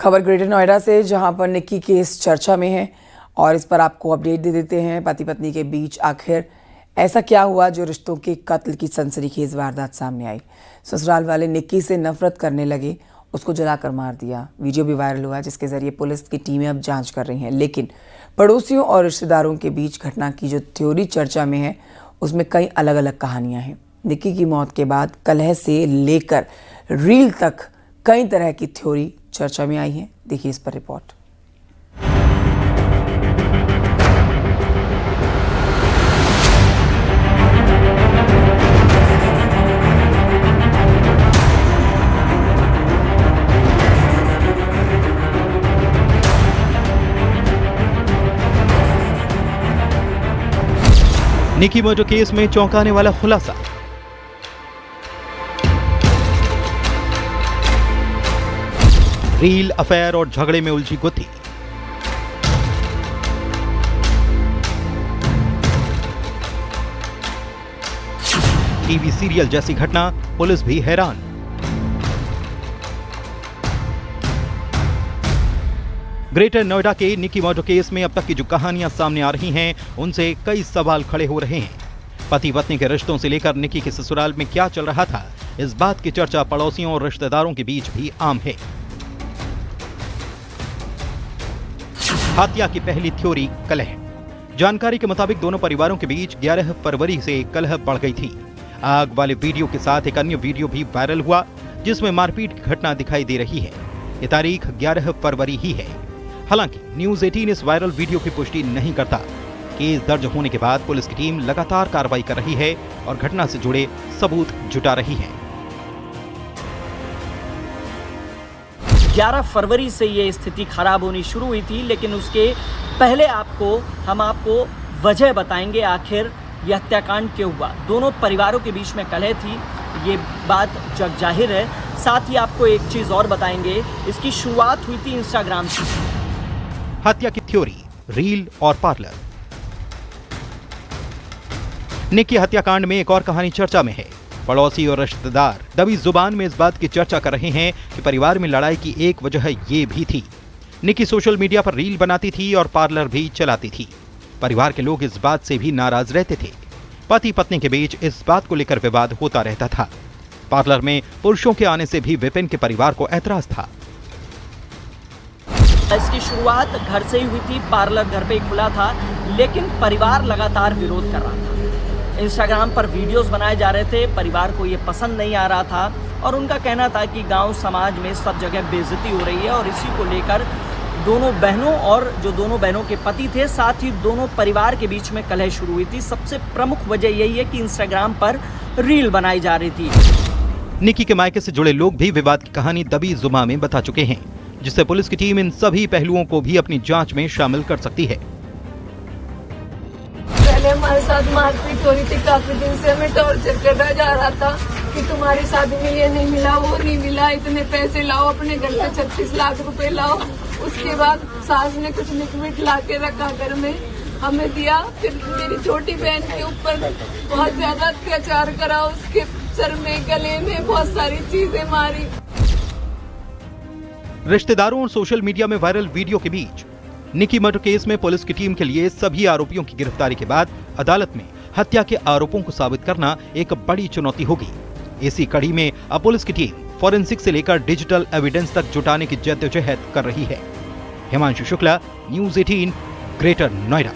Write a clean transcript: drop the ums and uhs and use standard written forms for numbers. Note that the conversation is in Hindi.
खबर ग्रेटर नोएडा से, जहां पर निक्की केस चर्चा में है और इस पर आपको अपडेट दे देते हैं। पति पत्नी के बीच आखिर ऐसा क्या हुआ जो रिश्तों के कत्ल की सनसनीखेज वारदात सामने आई। ससुराल वाले निक्की से नफरत करने लगे, उसको जलाकर मार दिया। वीडियो भी वायरल हुआ, जिसके जरिए पुलिस की टीमें अब जांच कर रही हैं। लेकिन पड़ोसियों और रिश्तेदारों के बीच घटना की जो थ्योरी चर्चा में है, उसमें कई अलग अलग कहानियां हैं। निक्की की मौत के बाद कलह से लेकर रील तक कई तरह की थ्योरी चर्चा में आई है। देखिए इस पर रिपोर्ट। निक्की मर्डर केस में चौंकाने वाला खुलासा। रील, अफेयर और झगड़े में उलझी गुत्थी। टीवी सीरियल जैसी घटना, पुलिस भी हैरान। ग्रेटर नोएडा के निक्की मर्डर केस में अब तक की जो कहानियां सामने आ रही हैं, उनसे कई सवाल खड़े हो रहे हैं। पति पत्नी के रिश्तों से लेकर निक्की के ससुराल में क्या चल रहा था, इस बात की चर्चा पड़ोसियों और रिश्तेदारों के बीच भी आम है। हत्या की पहली थ्योरी, कलह। जानकारी के मुताबिक दोनों परिवारों के बीच 11 फरवरी से कलह बढ़ गई थी। आग वाले वीडियो के साथ एक अन्य वीडियो भी वायरल हुआ, जिसमें मारपीट की घटना दिखाई दे रही है। ये तारीख 11 फरवरी ही है। हालांकि न्यूज 18 इस वायरल वीडियो की पुष्टि नहीं करता। केस दर्ज होने के बाद पुलिस की टीम लगातार कार्रवाई कर रही है और घटना से जुड़े सबूत जुटा रही है। 11 फरवरी से ये स्थिति खराब होनी शुरू हुई थी, लेकिन उसके पहले हम आपको वजह बताएंगे आखिर यह हत्याकांड क्यों हुआ। दोनों परिवारों के बीच में कलह थी, ये बात जग जाहिर है। साथ ही आपको एक चीज और बताएंगे, इसकी शुरुआत हुई थी इंस्टाग्राम से। हत्या की थ्योरी, रील और पार्लर। निक्की हत्याकांड में एक और कहानी चर्चा में है। पड़ोसी और रिश्तेदार दबी जुबान में इस बात की चर्चा कर रहे हैं कि परिवार में लड़ाई की एक वजह ये भी थी। निक्की सोशल मीडिया पर रील बनाती थी और पार्लर भी चलाती थी। परिवार के लोग इस बात से भी नाराज रहते थे। पति पत्नी के बीच इस बात को लेकर विवाद होता रहता था। पार्लर में पुरुषों के आने से भी विपिन के परिवार को ऐतराज था। इसकी शुरुआत घर से ही हुई थी, पार्लर घर पे ही खुला था, लेकिन परिवार लगातार विरोध कर रहा था। इंस्टाग्राम पर वीडियोस बनाए जा रहे थे, परिवार को ये पसंद नहीं आ रहा था और उनका कहना था कि गांव समाज में सब जगह बेइज्जती हो रही है और इसी को लेकर दोनों बहनों और जो दोनों बहनों के पति थे, साथ ही दोनों परिवार के बीच में कलह शुरू हुई थी। सबसे प्रमुख वजह यही है कि इंस्टाग्राम पर रील बनाई जा रही थी। निक्की के मायके से जुड़े लोग भी विवाद की कहानी दबी जुबान में बता चुके हैं, जिससे पुलिस की टीम इन सभी पहलुओं को भी अपनी जांच में शामिल कर सकती है। पहले हमारे साथ मारपीट हो रही थी, काफी दिन से हमें टॉर्चर करता जा रहा था कि तुम्हारी शादी में ये नहीं मिला, वो नहीं मिला, इतने पैसे लाओ, अपने घर से 36 लाख रुपए लाओ। उसके बाद सास ने कुछ लिक्विड ला के रखा घर में, हमें दिया। फिर मेरी छोटी बहन के ऊपर बहुत ज्यादा अत्याचार करा, उसके सर में, गले में बहुत सारी चीजें मारी। रिश्तेदारों और सोशल मीडिया में वायरल वीडियो के बीच निक्की मर्डर केस में पुलिस की टीम के लिए सभी आरोपियों की गिरफ्तारी के बाद अदालत में हत्या के आरोपों को साबित करना एक बड़ी चुनौती होगी। इसी कड़ी में अब पुलिस की टीम फॉरेंसिक से लेकर डिजिटल एविडेंस तक जुटाने की जद्दोजहद कर रही है। Himanshu Shukla, news 18, greater Noida.